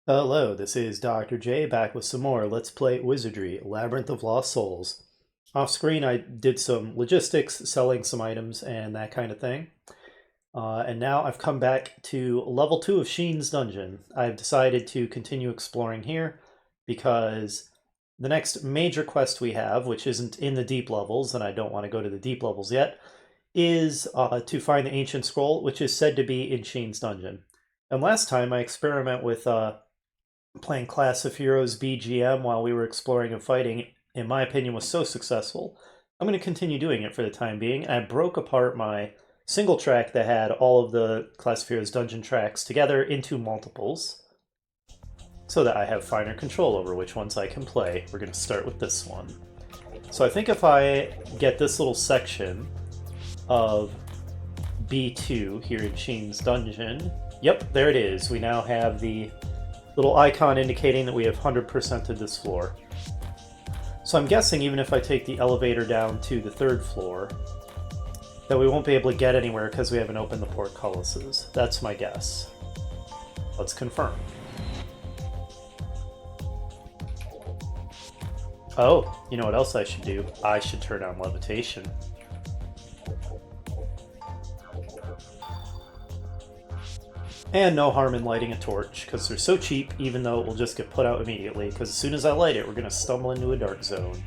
Hello, this is Dr. J back with some more Let's Play Wizardry, Labyrinth of Lost Souls. Off screen, I did some logistics, selling some items, and that kind of thing. And now I've come back to level 2 of Shiin's dungeon. I've decided to continue exploring here because the next major quest we have, which isn't in the deep levels, and I don't want to go to the deep levels yet, is to find the ancient scroll, which is said to be in Shiin's dungeon. And last time I experiment with playing Class of Heroes BGM while we were exploring and fighting, in my opinion, was so successful. I'm going to continue doing it for the time being. I broke apart my single track that had all of the Class of Heroes dungeon tracks together into multiples so that I have finer control over which ones I can play. We're going to start with this one. So I think if I get this little section of B2 here in Shiin's dungeon, yep, there it is. We now have the little icon indicating that we have 100%ed this floor. So I'm guessing even if I take the elevator down to the 3rd floor, that we won't be able to get anywhere because we haven't opened the portcullises. That's my guess. Let's confirm. Oh, you know what else I should do? I should turn on levitation. And no harm in lighting a torch, because they're so cheap, even though it will just get put out immediately, because as soon as I light it, we're going to stumble into a dark zone.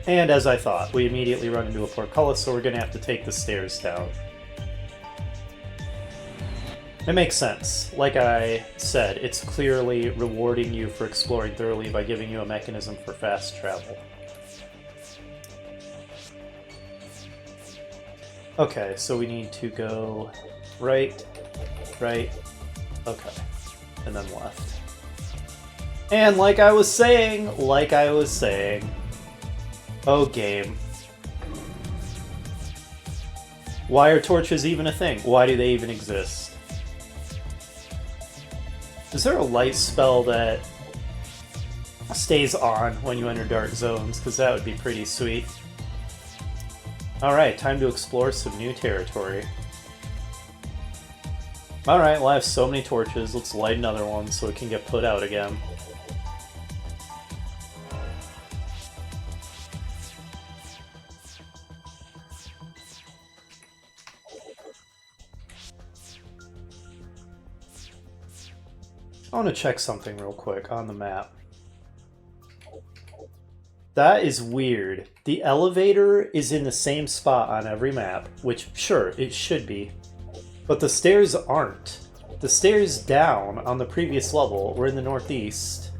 And as I thought, we immediately run into a portcullis, so we're going to have to take the stairs down. It makes sense. Like I said, it's clearly rewarding you for exploring thoroughly by giving you a mechanism for fast travel. Okay, so we need to go right, okay, and then left. And like I was saying, oh game. Why are torches even a thing? Why do they even exist? Is there a light spell that stays on when you enter dark zones? Because that would be pretty sweet. Alright, time to explore some new territory. Alright, well I have so many torches, let's light another one so it can get put out again. I want to check something real quick on the map. That is weird. The elevator is in the same spot on every map, which, sure, it should be. But the stairs aren't. The stairs down on the previous level were in the northeast,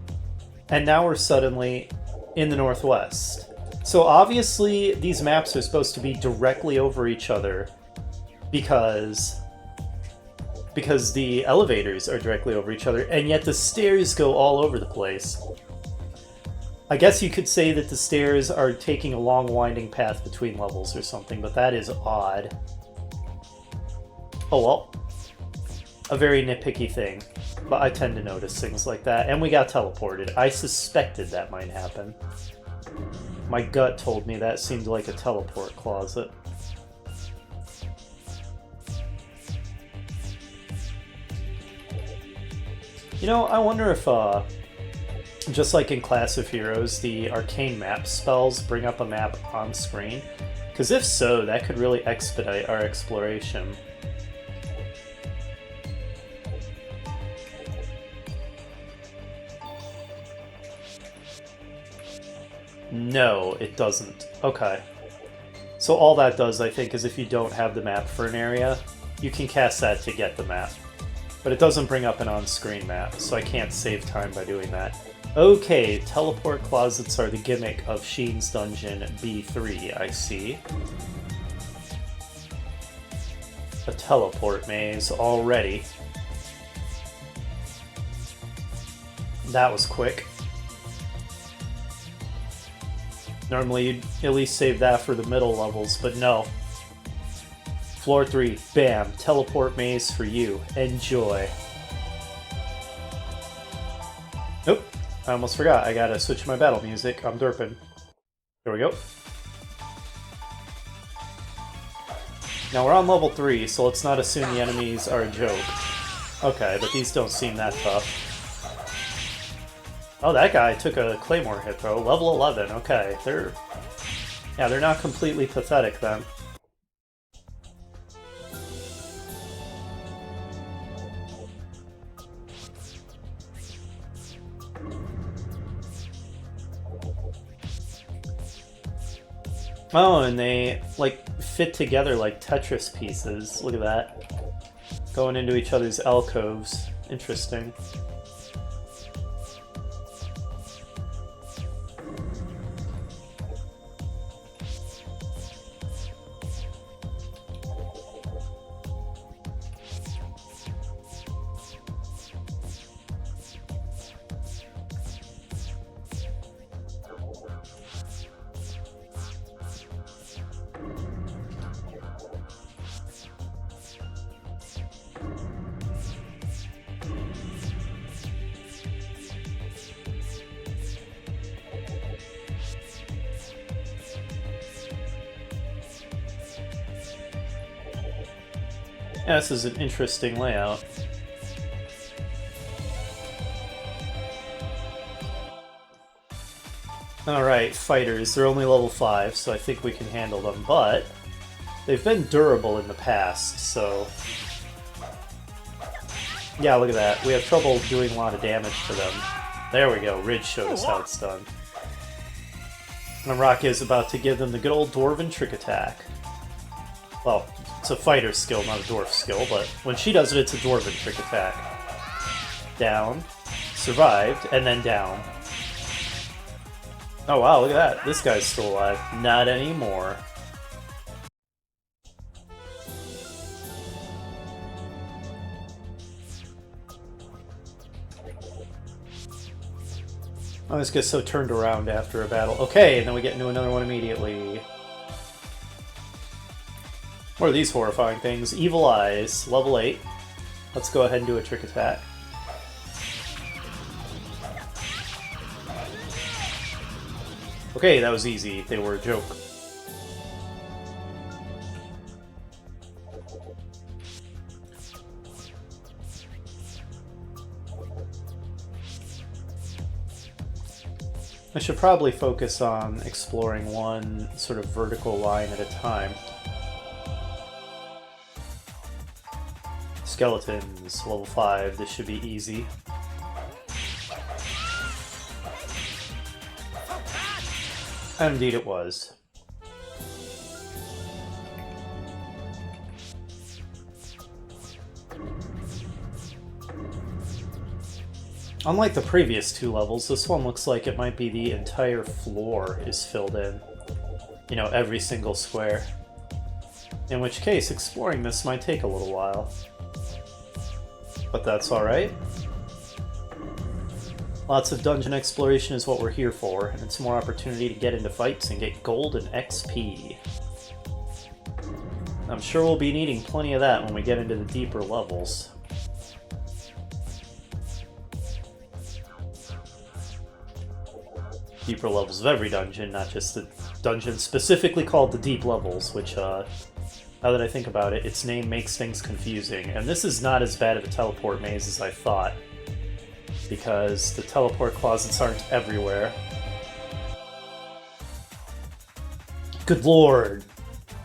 and now we're suddenly in the northwest. So obviously these maps are supposed to be directly over each other because the elevators are directly over each other, and yet the stairs go all over the place. I guess you could say that the stairs are taking a long winding path between levels or something, but that is odd. Oh well. A very nitpicky thing, but I tend to notice things like that. And we got teleported. I suspected that might happen. My gut told me that seemed like a teleport closet. You know, I wonder if just like in Class of Heroes, the arcane map spells bring up a map on screen. Because if so, that could really expedite our exploration. No, it doesn't. Okay. So all that does, I think, is if you don't have the map for an area, you can cast that to get the map. But it doesn't bring up an on-screen map, so I can't save time by doing that. Okay, teleport closets are the gimmick of Shiin's dungeon B3, I see. A teleport maze already. That was quick. Normally you'd at least save that for the middle levels, but no. Floor 3, bam, teleport maze for you. Enjoy. Nope. I almost forgot. I gotta switch my battle music. I'm derping. Here we go. Now we're on level 3, so let's not assume the enemies are a joke. Okay, but these don't seem that tough. Oh, that guy took a claymore hit though. Level 11, okay. They're not completely pathetic then. Oh, and they, like, fit together like Tetris pieces. Look at that. Going into each other's alcoves. Interesting. Yeah, this is an interesting layout. Alright, fighters. They're only level 5, so I think we can handle them, but they've been durable in the past, so... Yeah, look at that. We have trouble doing a lot of damage to them. There we go. Ridge showed us how it's done. Naraka is about to give them the good old Dwarven Trick Attack. Well, it's a fighter skill, not a dwarf skill, but when she does it, it's a Dwarven Trick Attack. Down. Survived, and then down. Oh wow, look at that. This guy's still alive. Not anymore. I always get so turned around after a battle. Okay, and then we get into another one immediately. What are these horrifying things? Evil Eyes, level 8. Let's go ahead and do a trick attack. Okay, that was easy. They were a joke. I should probably focus on exploring one sort of vertical line at a time. Skeletons, level 5. This should be easy. And indeed it was. Unlike the previous 2 levels, this one looks like it might be the entire floor is filled in. You know, every single square. In which case, exploring this might take a little while. But that's alright. Lots of dungeon exploration is what we're here for, and it's more opportunity to get into fights and get gold and XP. I'm sure we'll be needing plenty of that when we get into the deeper levels. Deeper levels of every dungeon, not just the dungeon specifically called the deep levels, which, now that I think about it, its name makes things confusing. And this is not as bad of a teleport maze as I thought, because the teleport closets aren't everywhere. Good lord!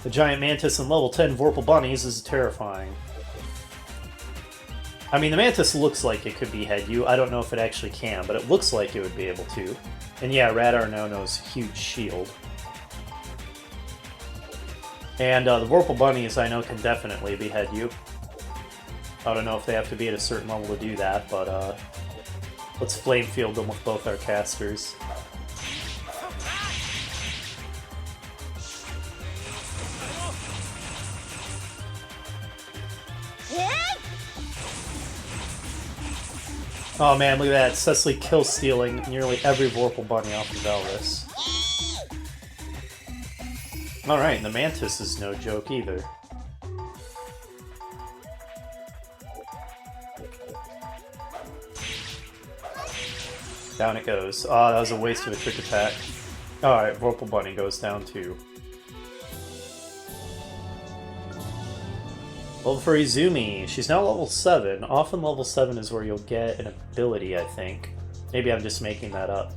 The giant mantis and level 10 Vorpal bunnies is terrifying. I mean, the mantis looks like it could behead you. I don't know if it actually can, but it looks like it would be able to. And yeah, Radar Nono's huge shield. And the Vorpal bunnies, I know, can definitely behead you. I don't know if they have to be at a certain level to do that, but let's flame field them with both our casters. Oh man, look at that. Cecily kill-stealing nearly every Vorpal bunny off of Velris. Alright, the Mantis is no joke either. Down it goes. Oh, that was a waste of a trick attack. Alright, Vorpal bunny goes down too. Level for Izumi. She's now level 7. Often level 7 is where you'll get an ability, I think. Maybe I'm just making that up.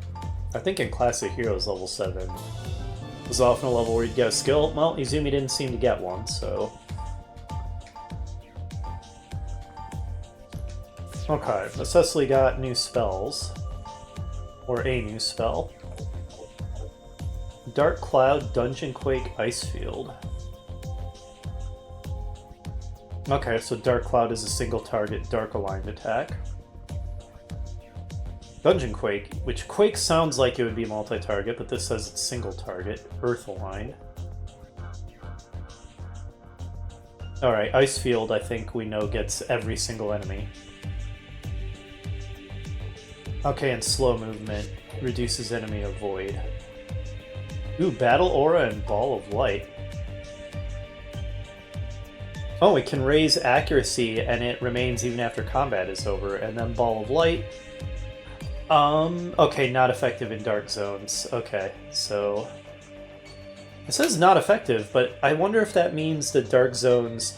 I think in Classic Heroes level 7 was often a level where you'd get a skill. Well, Izumi didn't seem to get one, so... Okay, but Cecily got new spells. Or a new spell. Dark Cloud, Dungeon Quake, Ice Field. Okay, so Dark Cloud is a single target, dark aligned attack. Dungeon Quake, which Quake sounds like it would be multi-target, but this says it's single target, earth aligned. Alright, Ice Field I think we know gets every single enemy. Okay, and slow movement reduces enemy avoid. Ooh, Battle Aura and Ball of Light. Oh, it can raise accuracy and it remains even after combat is over. And then Ball of Light. Okay, not effective in dark zones. Okay, so... It says not effective, but I wonder if that means that dark zones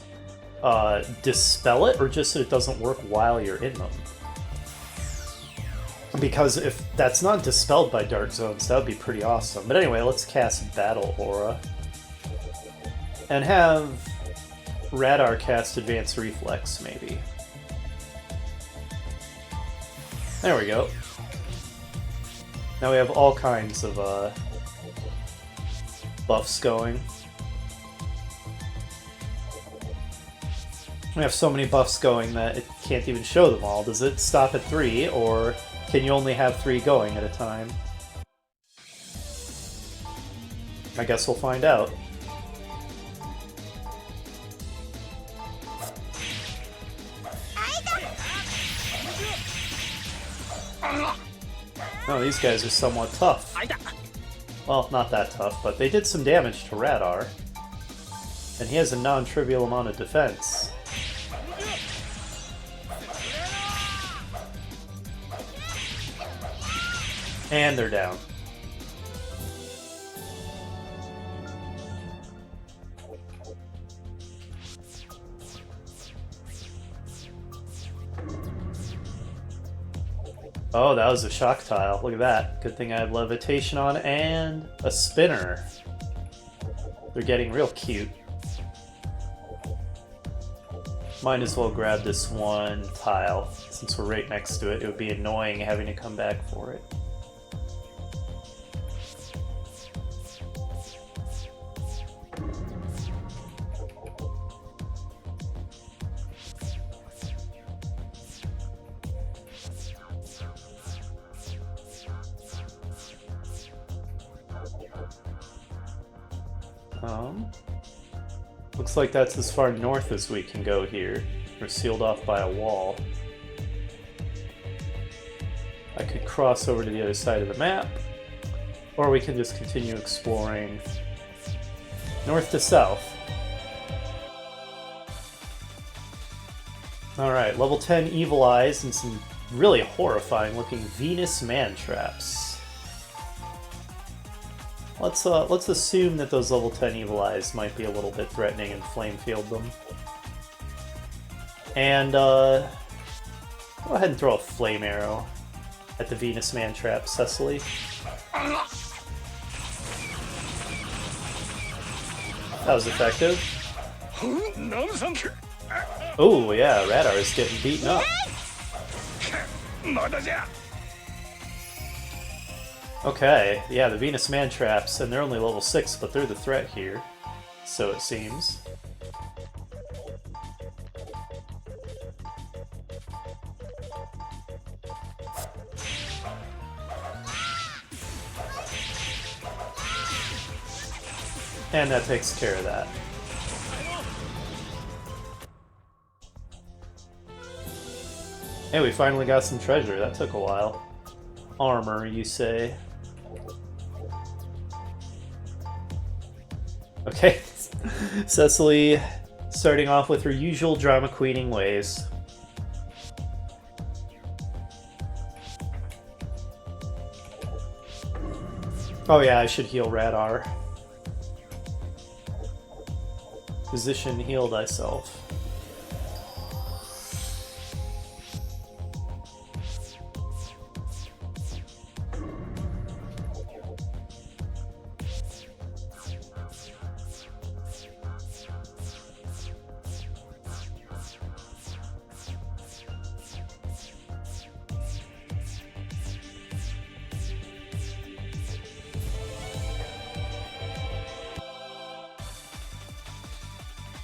dispel it, or just that it doesn't work while you're in them. Because if that's not dispelled by dark zones, that would be pretty awesome. But anyway, let's cast Battle Aura. And have Radar cast Advanced Reflex, maybe. There we go. Now we have all kinds of buffs going. We have so many buffs going that it can't even show them all. Does it stop at 3, or can you only have 3 going at a time? I guess we'll find out. Oh, these guys are somewhat tough. Well, not that tough, but they did some damage to Radar. And he has a non-trivial amount of defense. And they're down. Oh, that was a shock tile. Look at that. Good thing I have levitation on and a spinner. They're getting real cute. Might as well grab this one tile. Since we're right next to it, it would be annoying having to come back for it. Looks like that's as far north as we can go here. We're sealed off by a wall. I could cross over to the other side of the map, or we can just continue exploring north to south. Alright, level 10 Evil Eyes and some really horrifying looking Venus man traps. Let's assume that those level 10 Evil Eyes might be a little bit threatening and flame field them. And go ahead and throw a flame arrow at the Venus man trap, Cecily. That was effective. Oh yeah, Radar is getting beaten up. Okay, yeah, the Venus man traps, and they're only level 6, but they're the threat here, so it seems. And that takes care of that. Hey, we finally got some treasure. That took a while. Armor, you say? Okay. Cecily starting off with her usual drama queening ways. Oh yeah, I should heal Radar. Position, heal thyself.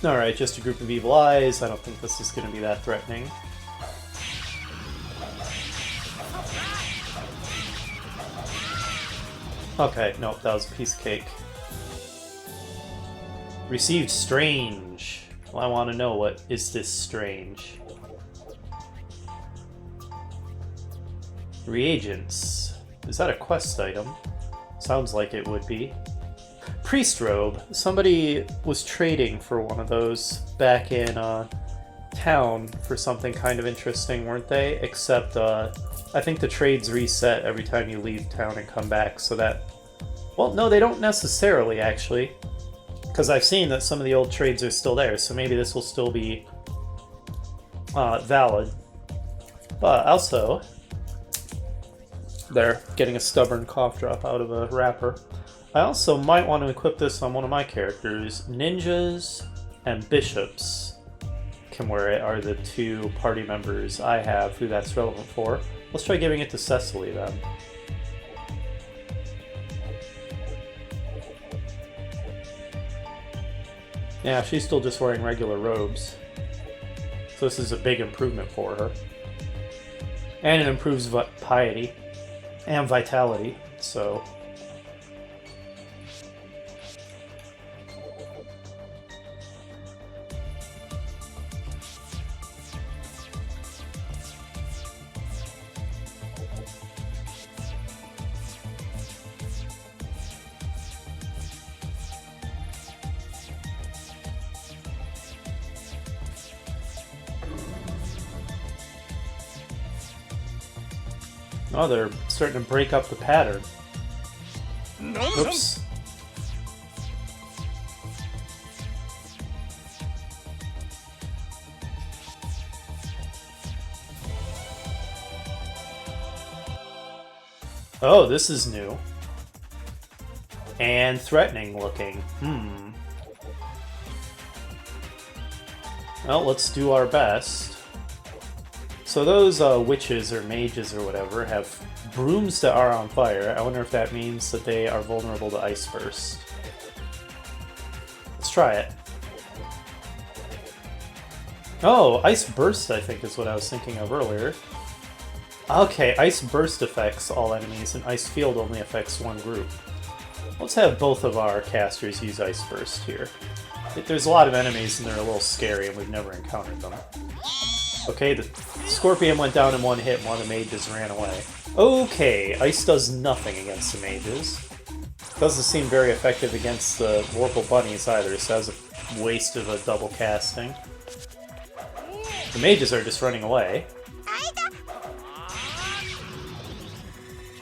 Alright, just a group of evil eyes. I don't think this is going to be that threatening. Okay, nope, that was a piece of cake. Received strange. Well, I want to know, what is this strange? Reagents. Is that a quest item? Sounds like it would be. Priest robe. Somebody was trading for one of those back in town for something kind of interesting, weren't they? Except I think the trades reset every time you leave town and come back, so that... Well, no, they don't necessarily, actually. Because I've seen that some of the old trades are still there, so maybe this will still be valid. But also... There, getting a stubborn cough drop out of a wrapper. I also might want to equip this on one of my characters. Ninjas and bishops can wear it, are the two party members I have who that's relevant for. Let's try giving it to Cecily then. Yeah, she's still just wearing regular robes. So this is a big improvement for her. And it improves piety. And vitality, so... Oh, they're starting to break up the pattern. Oops. Oh, this is new. And threatening looking. Well, let's do our best. So those witches or mages or whatever have brooms that are on fire. I wonder if that means that they are vulnerable to Ice Burst. Let's try it. Oh, Ice Burst I think is what I was thinking of earlier. Okay, Ice Burst affects all enemies and Ice Field only affects one group. Let's have both of our casters use Ice Burst here. There's a lot of enemies and they're a little scary and we've never encountered them. Okay, the Scorpion went down in one hit and one of the mages ran away. Okay, Ice does nothing against the mages. Doesn't seem very effective against the Vorpal Bunnies either, so that's a waste of a double casting. The mages are just running away.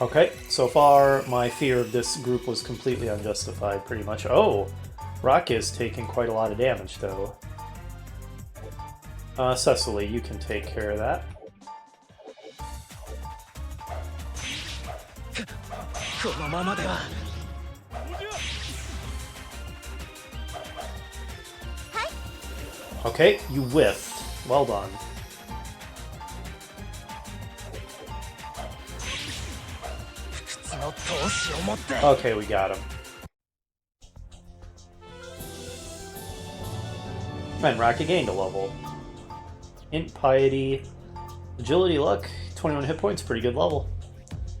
Okay, so far my fear of this group was completely unjustified, pretty much. Oh, Rock is taking quite a lot of damage, though. Cecily, you can take care of that. Okay, you whiffed. Well done. Okay, we got him. Man, Rocky gained a level. Int Piety, Agility, Luck, 21 hit points, pretty good level.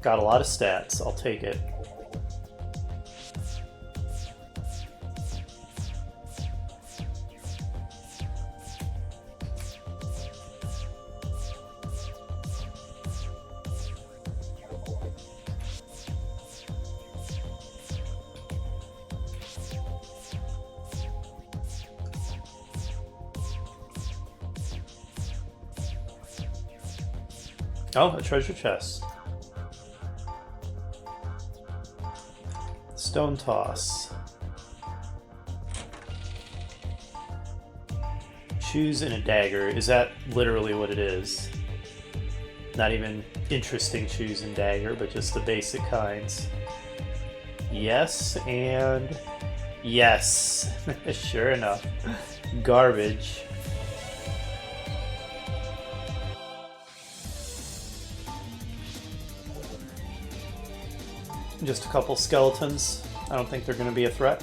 Got a lot of stats, I'll take it. Oh, a treasure chest. Stone toss. Shoes and a dagger. Is that literally what it is? Not even interesting shoes and dagger, but just the basic kinds. Yes, and yes. Sure enough. Garbage. Just a couple skeletons. I don't think they're going to be a threat.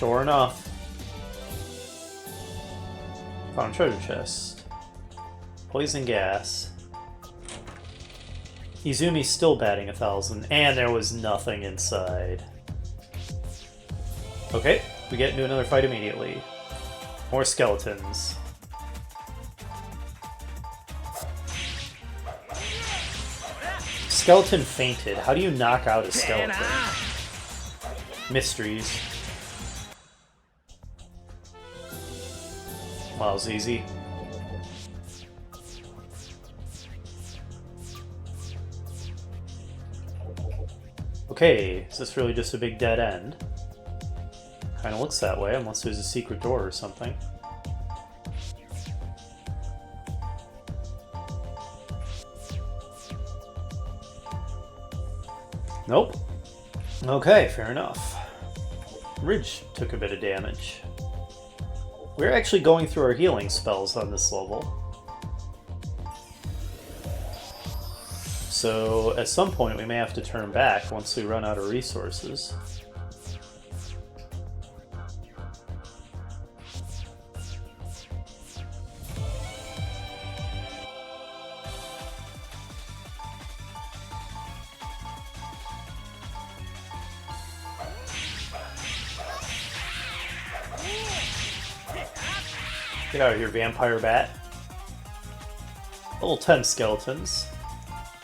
Sure enough. Found treasure chest. Poison gas. Izumi's still batting 1,000, and there was nothing inside. Okay, we get into another fight immediately. More skeletons. Skeleton fainted. How do you knock out a skeleton? Mysteries. Wow, it was easy. Okay, is this really just a big dead end? Kinda looks that way, unless there's a secret door or something. Nope. Okay, fair enough. Ridge took a bit of damage. We're actually going through our healing spells on this level. So at some point we may have to turn back once we run out of resources. Get out of here, vampire bat. Level 10 skeletons.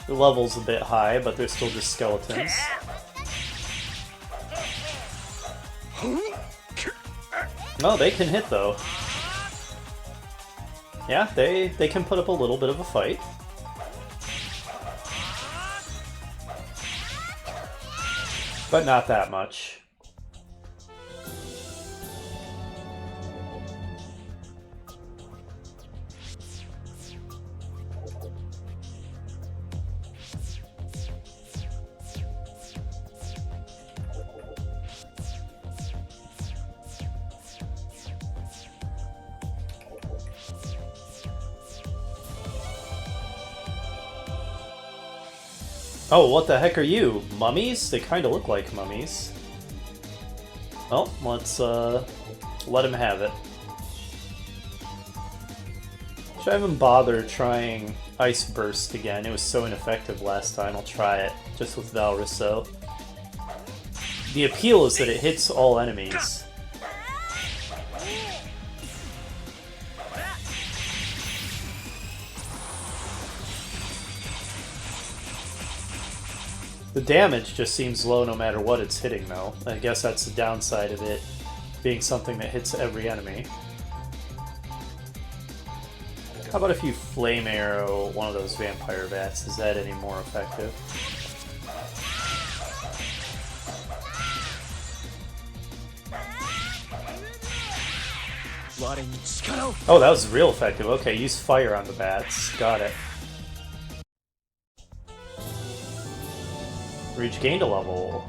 The level's a bit high, but they're still just skeletons. Oh, they can hit though. Yeah, they can put up a little bit of a fight. But not that much. Oh, what the heck are you? Mummies? They kind of look like mummies. Well, let's let him have it. Should I haven't bothered trying Ice Burst again. It was so ineffective last time. I'll try it, just with Valrus though. The appeal is that it hits all enemies. The damage just seems low no matter what it's hitting, though. I guess that's the downside of it being something that hits every enemy. How about if you flame arrow one of those vampire bats? Is that any more effective? Oh, that was real effective. Okay, use fire on the bats. Got it. Ridge gained a level.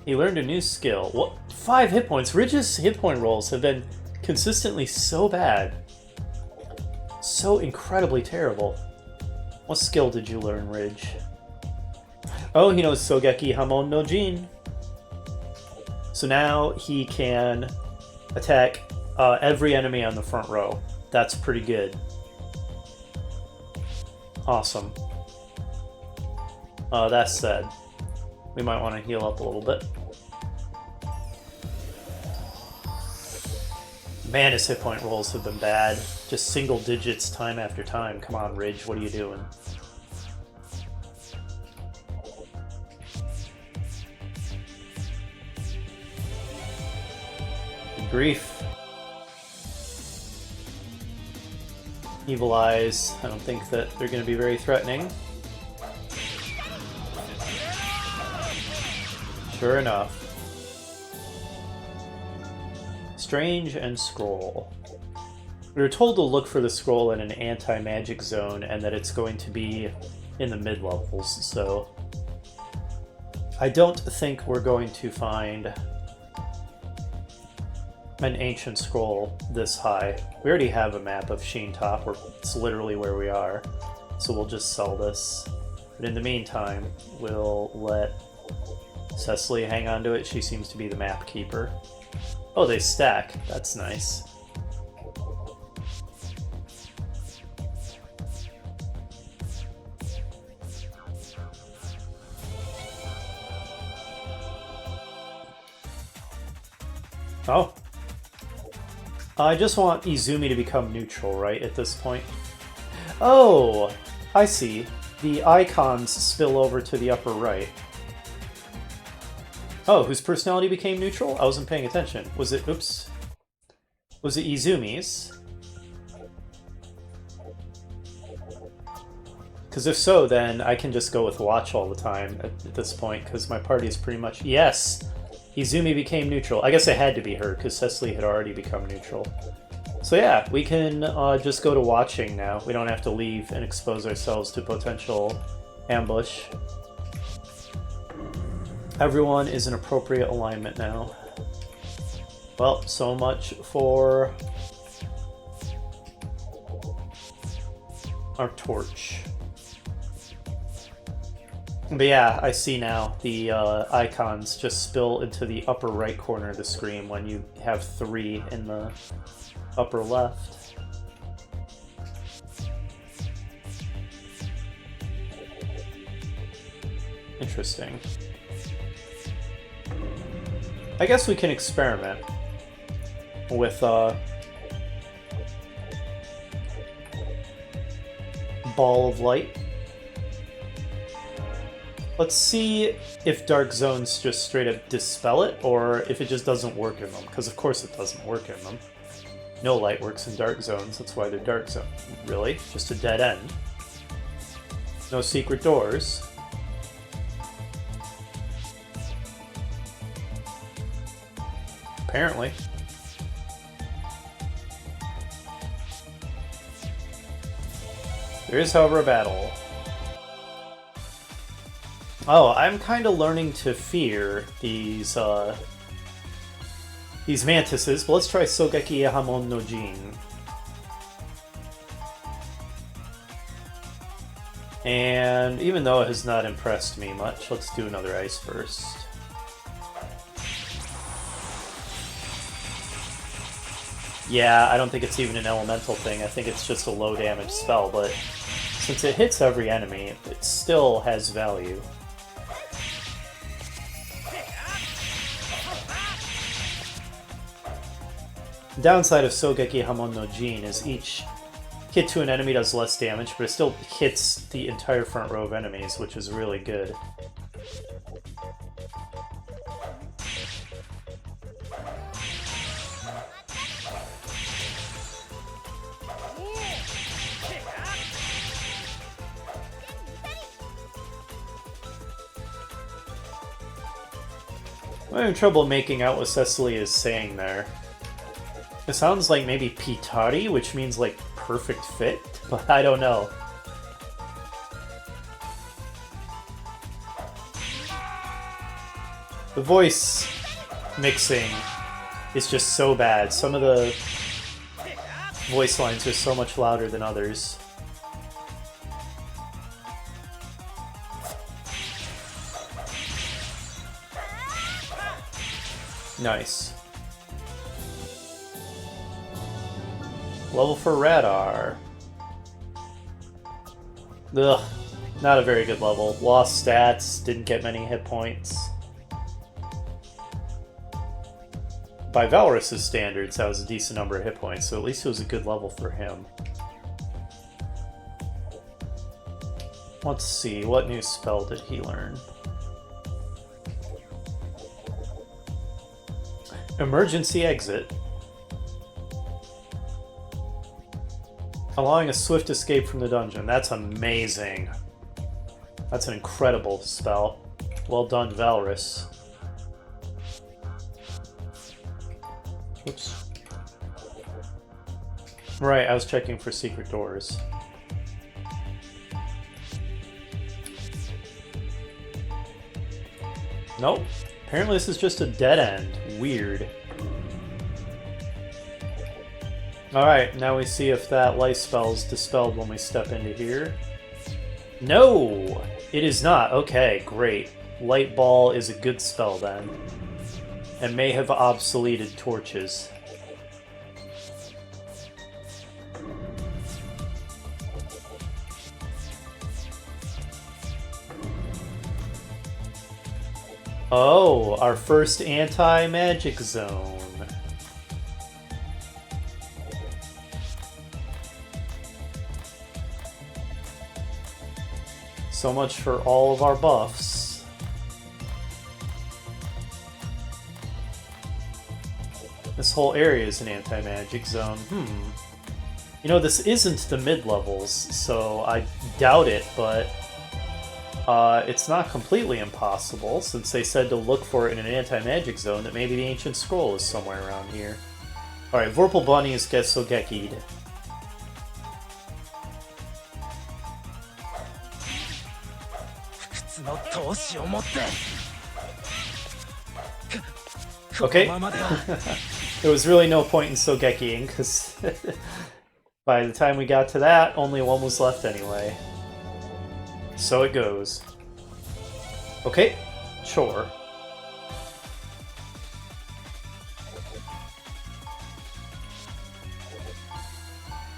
He learned a new skill. What? 5 hit points. Ridge's hit point rolls have been consistently so bad. So incredibly terrible. What skill did you learn, Ridge? Oh, he knows Sogeki Hamon no Jin. So now he can attack every enemy on the front row. That's pretty good. Awesome. That said, we might want to heal up a little bit. Man, his hit point rolls have been bad. Just single digits time after time. Come on, Ridge, what are you doing? Grief. Evil Eyes. I don't think that they're going to be very threatening. Sure enough. Strange and Scroll. We were told to look for the scroll in an anti-magic zone and that it's going to be in the mid-levels, so I don't think we're going to find an ancient scroll this high. We already have a map of Shiin Top, where it's literally where we are, so we'll just sell this. But in the meantime, we'll let Cecily, hang on to it. She seems to be the map keeper. Oh, they stack. That's nice. Oh. I just want Izumi to become neutral, right, at this point? Oh, I see. The icons spill over to the upper right. Oh, whose personality became neutral? I wasn't paying attention. Was it... Oops. Was it Izumi's? Because if so, then I can just go with Watch all the time at this point, because my party is pretty much... Yes! Izumi became neutral. I guess it had to be her, because Cecily had already become neutral. So yeah, we can just go to watching now. We don't have to leave and expose ourselves to potential ambush. Everyone is in appropriate alignment now. Well, so much for our torch. But yeah, I see now the icons just spill into the upper right corner of the screen when you have 3 in the upper left. Interesting. I guess we can experiment with Ball of Light. Let's see if Dark Zones just straight up dispel it, or if it just doesn't work in them, because of course it doesn't work in them. No light works in Dark Zones, that's why they're Dark Zones. Really? Just a dead end. No secret doors. Apparently. There is, however, a battle. Oh, I'm kind of learning to fear these mantises, but let's try Sogeki Hamon no Jin. And even though it has not impressed me much, let's do another ice first. Yeah, I don't think it's even an elemental thing. I think it's just a low damage spell, but since it hits every enemy, it still has value. The downside of Sogeki Hamon no Jin is each hit to an enemy does less damage, but it still hits the entire front row of enemies, which is really good. I'm having trouble making out what Cecily is saying there. It sounds like maybe Pitari, which means like perfect fit, but I don't know. The voice mixing is just so bad. Some of the voice lines are so much louder than others. Nice. Level for Radar. Ugh, not a very good level. Lost stats, didn't get many hit points. By Valorous' standards, that was a decent number of hit points, so at least it was a good level for him. Let's see, what new spell did he learn? Emergency Exit. Allowing a swift escape from the dungeon. That's amazing. That's an incredible spell. Well done, Valorous. Oops. Right, I was checking for secret doors. Nope. Apparently this is just a dead end. Weird. Alright, now we see if that life spell's dispelled when we step into here. No! It is not. Okay, great. Light Ball is a good spell then. And may have obsoleted torches. Oh, our first anti-magic zone. So much for all of our buffs. This whole area is an anti-magic zone. You know, this isn't the mid-levels, so I doubt it, but it's not completely impossible, since they said to look for it in an anti-magic zone, that maybe the Ancient Scroll is somewhere around here. Alright, Vorpal Bunnies get so Geki'd. Okay. There was really no point in Sogekiing, because by the time we got to that, only one was left anyway. So it goes. Okay, sure.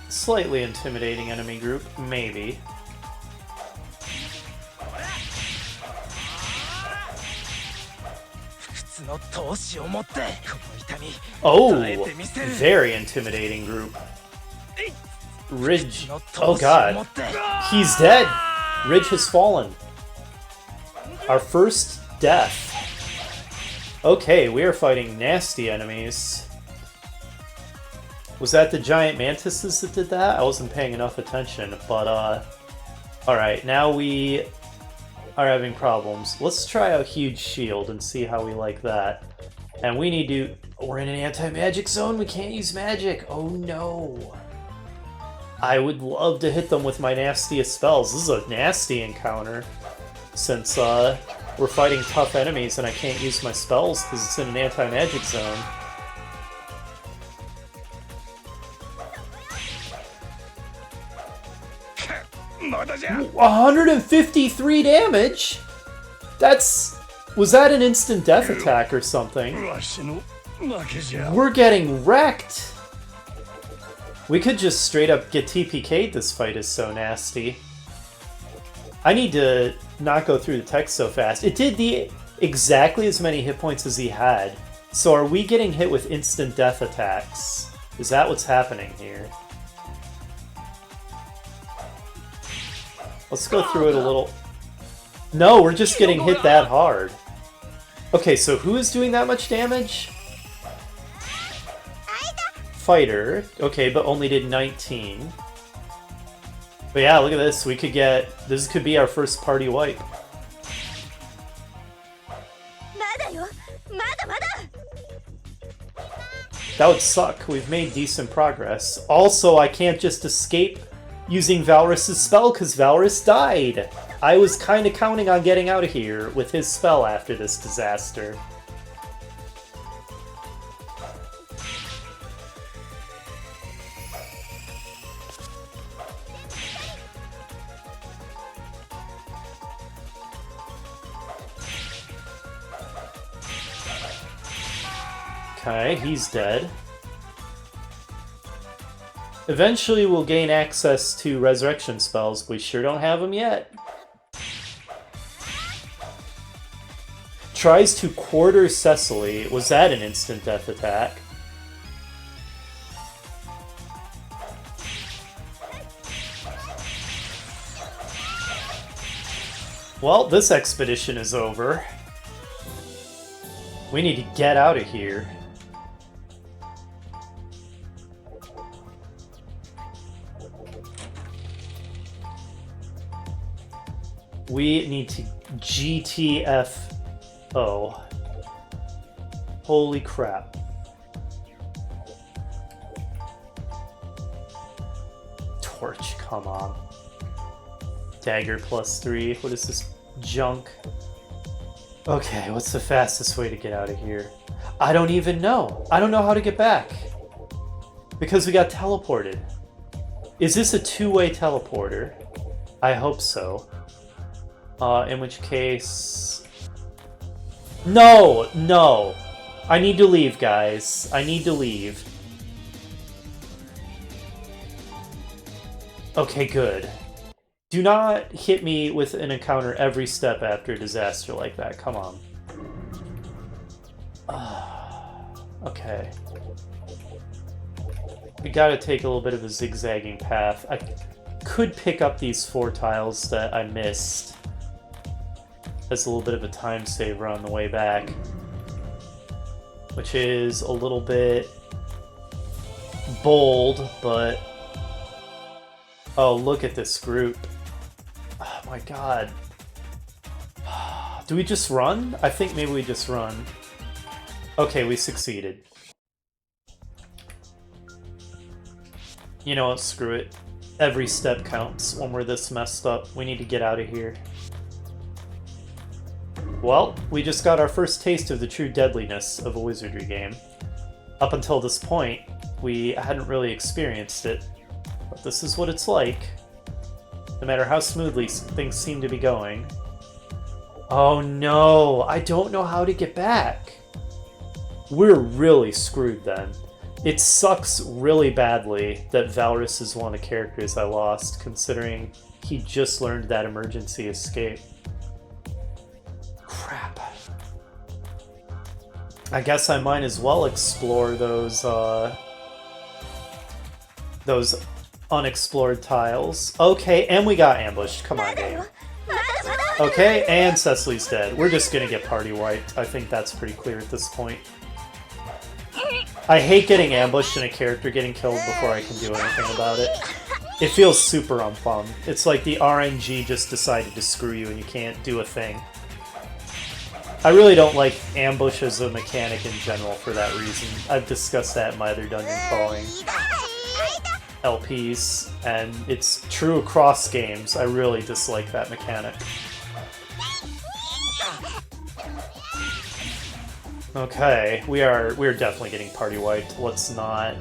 Slightly intimidating enemy group, maybe. Oh, very intimidating group. Ridge. Oh god. He's dead. Ridge has fallen. Our first death. Okay, we are fighting nasty enemies. Was that the giant mantises that did that? I wasn't paying enough attention, but alright, now we are having problems. Let's try out Huge Shield and see how we like that. And we need to... We're in an anti-magic zone, we can't use magic! Oh no! I would love to hit them with my nastiest spells. This is a nasty encounter, since we're fighting tough enemies and I can't use my spells because it's in an anti-magic zone. Ooh, 153 damage? That's... Was that an instant death attack or something? We're getting wrecked! We could just straight up get TPK'd. This fight is so nasty. I need to not go through the text so fast. It did exactly as many hit points as he had. So are we getting hit with instant death attacks? Is that what's happening here? Let's go through it a little... No, we're just getting hit that hard. Okay, so who is doing that much damage? Fighter. Okay, but only did 19. But yeah, look at this. We could get... This could be our first party wipe. That would suck. We've made decent progress. Also, I can't just escape using Valrus's spell because Valrus died. I was kind of counting on getting out of here with his spell after this disaster. Okay, he's dead. Eventually we'll gain access to resurrection spells. We sure don't have them yet. Tries to quarter Cecily. Was that an instant death attack? Well, this expedition is over. We need to get out of here. We need to GTFO. Holy crap. Torch, come on. Dagger +3. What is this junk? Okay, what's the fastest way to get out of here? I don't even know. I don't know how to get back. Because we got teleported. Is this a two-way teleporter? I hope so. In which case... No! No! I need to leave, guys. I need to leave. Okay, good. Do not hit me with an encounter every step after a disaster like that. Come on. Okay. We gotta take a little bit of a zigzagging path. I could pick up these 4 tiles that I missed. That's a little bit of a time saver on the way back. Which is a little bit bold, but... Oh, look at this group. Oh my god. Do we just run? I think maybe we just run. Okay, we succeeded. You know what, screw it. Every step counts when we're this messed up. We need to get out of here. Well, we just got our first taste of the true deadliness of a Wizardry game. Up until this point, we hadn't really experienced it. But this is what it's like. No matter how smoothly things seem to be going. Oh no! I don't know how to get back! We're really screwed then. It sucks really badly that Valrus is one of the characters I lost, considering he just learned that emergency escape. Crap. I guess I might as well explore those unexplored tiles. Okay, and we got ambushed. Come on, game. Okay, and Cecily's dead. We're just gonna get party wiped. I think that's pretty clear at this point. I hate getting ambushed and a character getting killed before I can do anything about it. It feels super unfun. It's like the RNG just decided to screw you and you can't do a thing. I really don't like ambush as a mechanic in general for that reason. I've discussed that in my other dungeon crawling LPs, and it's true across games. I really dislike that mechanic. Okay, we're definitely getting party wiped. Let's not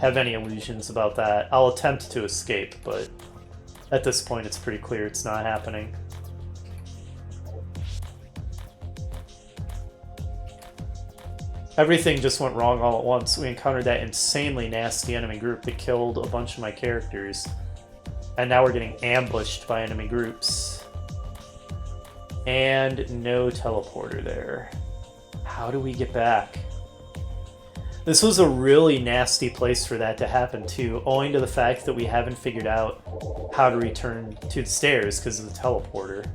have any illusions about that. I'll attempt to escape, but at this point it's pretty clear it's not happening. Everything just went wrong all at once. We encountered that insanely nasty enemy group that killed a bunch of my characters. And now we're getting ambushed by enemy groups. And no teleporter there. How do we get back? This was a really nasty place for that to happen too, owing to the fact that we haven't figured out how to return to the stairs because of the teleporter.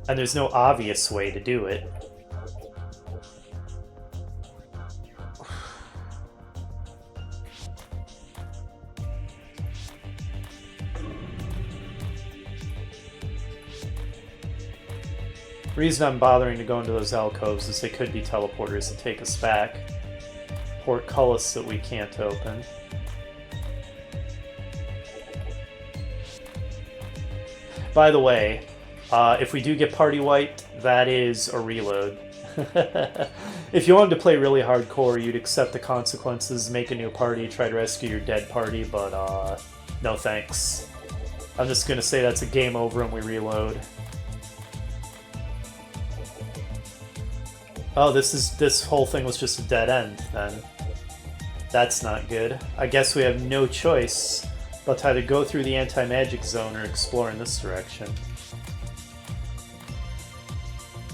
And there's no obvious way to do it. The reason I'm bothering to go into those alcoves is they could be teleporters that take us back. Portcullis that we can't open. By the way, if we do get party wiped, that is a reload. If you wanted to play really hardcore, you'd accept the consequences, make a new party, try to rescue your dead party, but no thanks. I'm just gonna say that's a game over and we reload. Oh, this whole thing was just a dead end, then. That's not good. I guess we have no choice but to either go through the anti-magic zone or explore in this direction.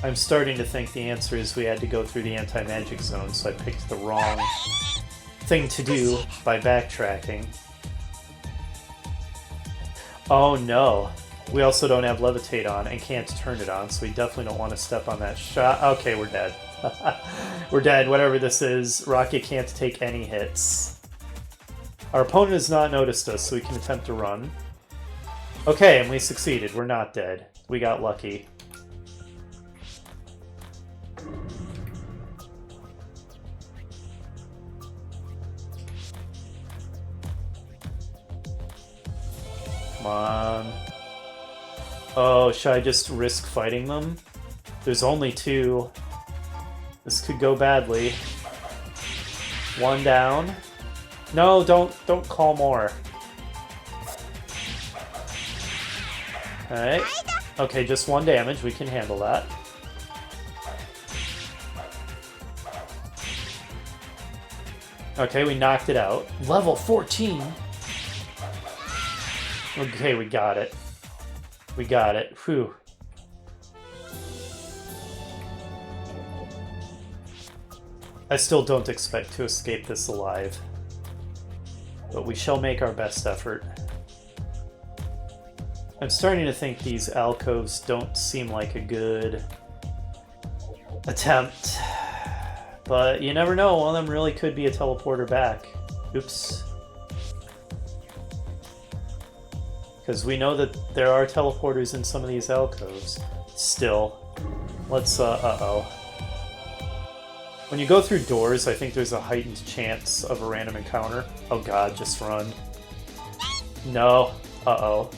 I'm starting to think the answer is we had to go through the anti-magic zone, so I picked the wrong thing to do by backtracking. Oh no. We also don't have levitate on and can't turn it on, so we definitely don't want to step on that shot. Okay, we're dead. We're dead, whatever this is. Rocket can't take any hits. Our opponent has not noticed us, so we can attempt to run. Okay, and we succeeded. We're not dead. We got lucky. Come on. Oh, should I just risk fighting them? There's only 2. This could go badly. 1 down. No, don't call more. Alright. Okay, just 1 damage. We can handle that. Okay, we knocked it out. Level 14! Okay, we got it. We got it. Whew. I still don't expect to escape this alive. But we shall make our best effort. I'm starting to think these alcoves don't seem like a good attempt. But you never know, one of them really could be a teleporter back. Oops. Because we know that there are teleporters in some of these alcoves. Still. Let's, uh-oh. When you go through doors, I think there's a heightened chance of a random encounter. Oh god, just run. No. Uh-oh.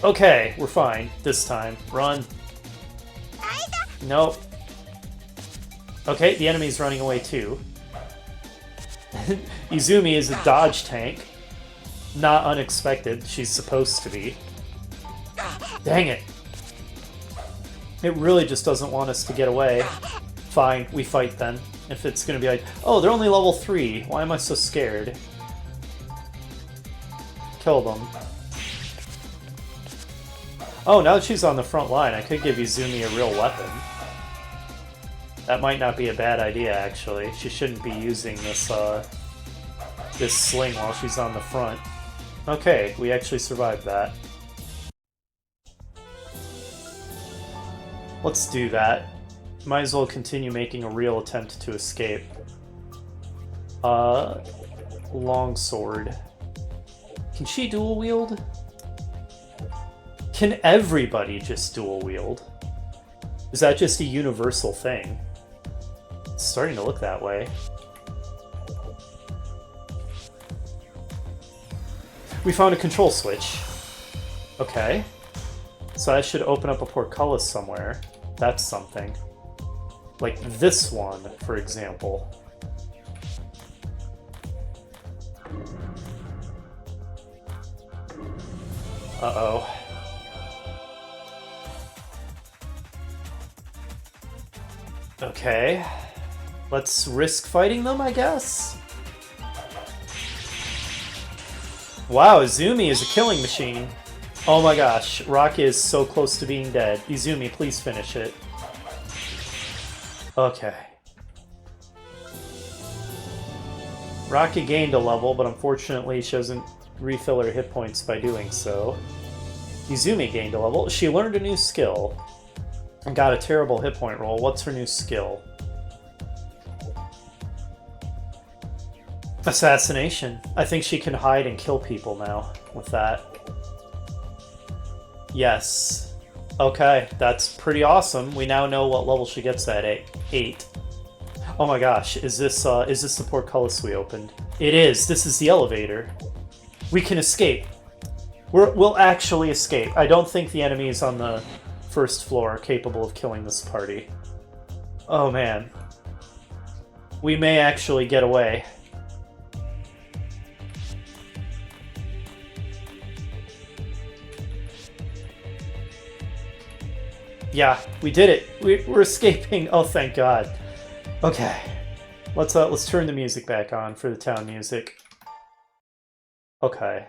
Okay, we're fine this time. Run. Nope. Okay, the enemy's running away too. Izumi is a dodge tank. Not unexpected. She's supposed to be. Dang it. It really just doesn't want us to get away. Fine, we fight then. If it's gonna be like, oh, they're only level 3. Why am I so scared? Kill them. Oh, now that she's on the front line, I could give Izumi a real weapon. That might not be a bad idea, actually. She shouldn't be using this, this sling while she's on the front. Okay, we actually survived that. Let's do that. Might as well continue making a real attempt to escape. Longsword. Can she dual wield? Can everybody just dual wield? Is that just a universal thing? It's starting to look that way. We found a control switch. Okay. So that should open up a portcullis somewhere. That's something. Like this one, for example. Uh-oh. Okay. Let's risk fighting them, I guess? Wow, Izumi is a killing machine. Oh my gosh, Rocky is so close to being dead. Izumi, please finish it. Okay. Rocky gained a level, but unfortunately she doesn't refill her hit points by doing so. Izumi gained a level. She learned a new skill and got a terrible hit point roll. What's her new skill? Assassination. I think she can hide and kill people now with that. Yes. Okay, that's pretty awesome. We now know what level she gets at 8. Oh my gosh, is this the portcullis we opened? It is. This is the elevator. We can escape. We'll actually escape. I don't think the enemies on the first floor are capable of killing this party. Oh man. We may actually get away. Yeah, we did it. We're escaping. Oh, thank God. Okay, let's turn the music back on for the town music. Okay,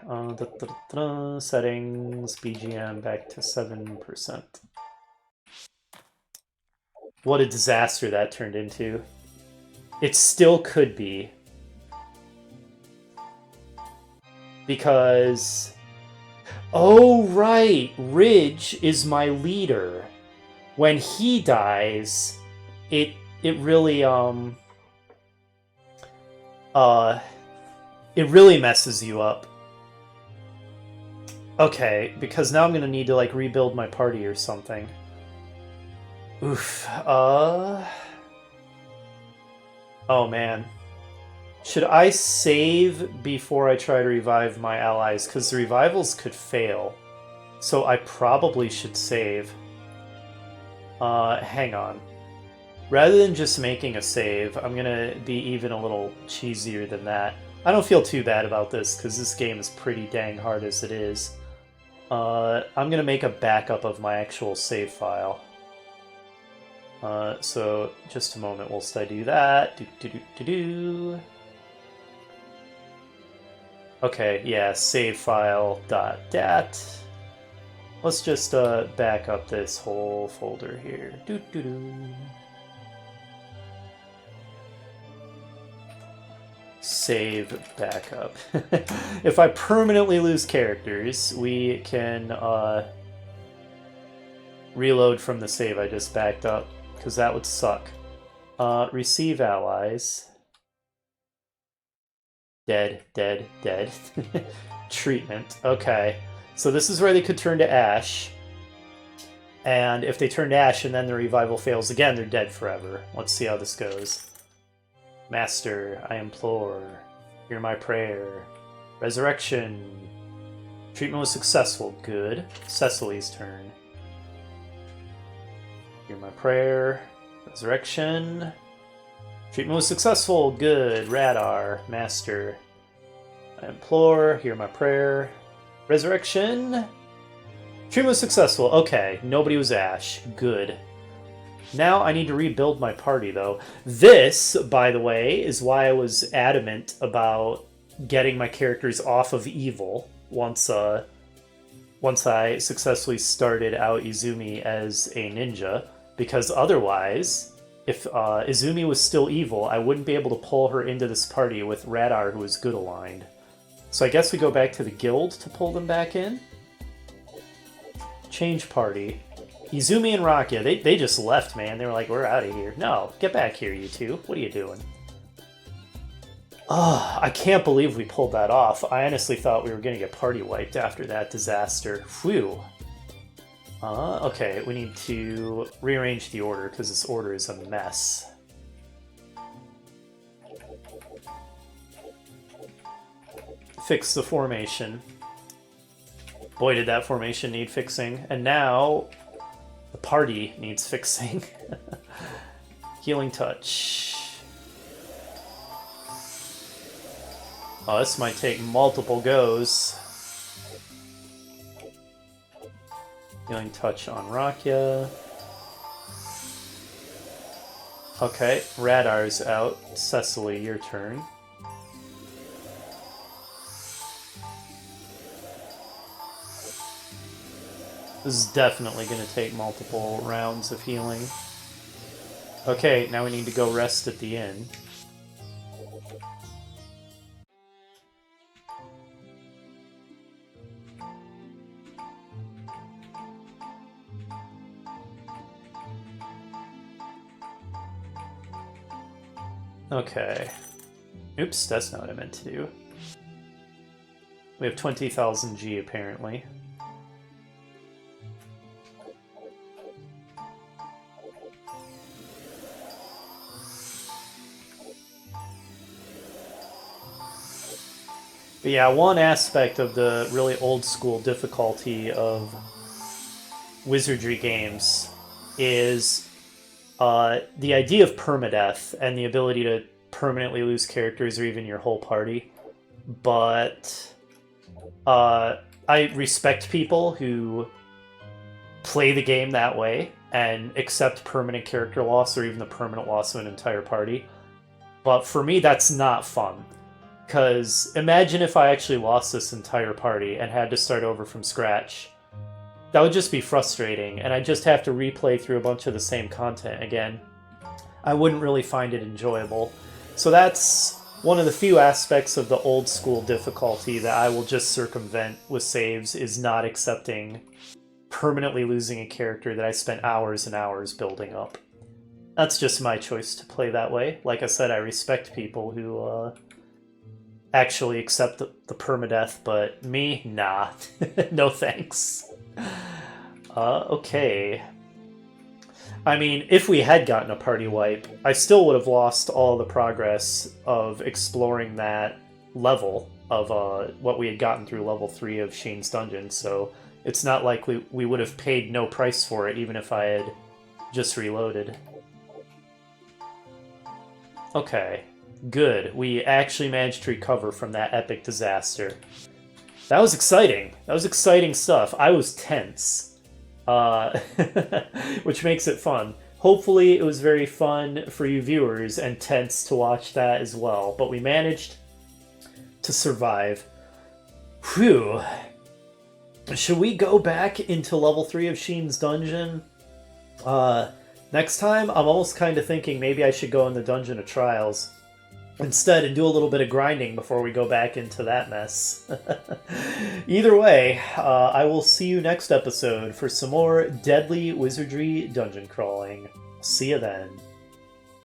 settings, BGM back to 7%. What a disaster that turned into. It still could be. Because... Oh, right! Ridge is my leader. When he dies, it really, it really messes you up. Okay, because now I'm gonna need to, like, rebuild my party or something. Oof, oh man. Should I save before I try to revive my allies? Because the revivals could fail. So I probably should save. Hang on. Rather than just making a save, I'm gonna be even a little cheesier than that. I don't feel too bad about this, because this game is pretty dang hard as it is. I'm gonna make a backup of my actual save file. So just a moment whilst I do that. Do. Okay, yeah, save file .dat. Let's just back up this whole folder here. Do. Save backup. If I permanently lose characters, we can reload from the save I just backed up, because that would suck. Receive allies. Dead. Treatment. Okay. So this is where they could turn to ash. And if they turn to ash and then the revival fails again, they're dead forever. Let's see how this goes. Master, I implore. Hear my prayer. Resurrection. Treatment was successful. Good. Cecily's turn. Hear my prayer. Resurrection. Treatment was successful. Good. Radar. Master. I implore. Hear my prayer. Resurrection. Treatment was successful. Okay. Nobody was ash. Good. Now I need to rebuild my party, though. This, by the way, is why I was adamant about getting my characters off of evil once I successfully started out Izumi as a ninja, because otherwise, if Izumi was still evil, I wouldn't be able to pull her into this party with Radar, who was good aligned. So I guess we go back to the guild to pull them back in. Change party. Izumi and Rakia, they just left, man. They were like, we're out of here. No, get back here, you two. What are you doing? Oh, I can't believe we pulled that off. I honestly thought we were going to get party wiped after that disaster. Phew. Okay, we need to rearrange the order because this order is a mess. Fix the formation. Boy, did that formation need fixing. And now the party needs fixing. Healing touch. Oh, this might take multiple goes. Healing touch on Rakia. Okay, Radar's out. Cecily, your turn. This is definitely going to take multiple rounds of healing. Okay, now we need to go rest at the inn. Okay. Oops, that's not what I meant to do. We have 20,000 G apparently. But yeah, one aspect of the really old school difficulty of Wizardry games is the idea of permadeath and the ability to permanently lose characters or even your whole party. But I respect people who play the game that way and accept permanent character loss or even the permanent loss of an entire party. But for me, that's not fun. Because imagine if I actually lost this entire party and had to start over from scratch. That would just be frustrating, and I'd just have to replay through a bunch of the same content again. I wouldn't really find it enjoyable. So that's one of the few aspects of the old school difficulty that I will just circumvent with saves, is not accepting permanently losing a character that I spent hours and hours building up. That's just my choice to play that way. Like I said, I respect people who actually accept the permadeath, but me, nah. No thanks. Okay. I mean, if we had gotten a party wipe, I still would have lost all the progress of exploring that level of what we had gotten through level 3 of Shiin's Dungeon, so it's not like we would have paid no price for it, even if I had just reloaded. Okay. Good. We actually managed to recover from that epic disaster. That was exciting. That was exciting stuff. I was tense. Which makes it fun. Hopefully it was very fun for you viewers and tense to watch that as well. But we managed to survive. Whew. Should we go back into level 3 of Shiin's dungeon? Next time, I'm almost kind of thinking maybe I should go in the Dungeon of Trials instead and do a little bit of grinding before we go back into that mess. Either way, I will see you next episode for some more deadly wizardry dungeon crawling. See you then.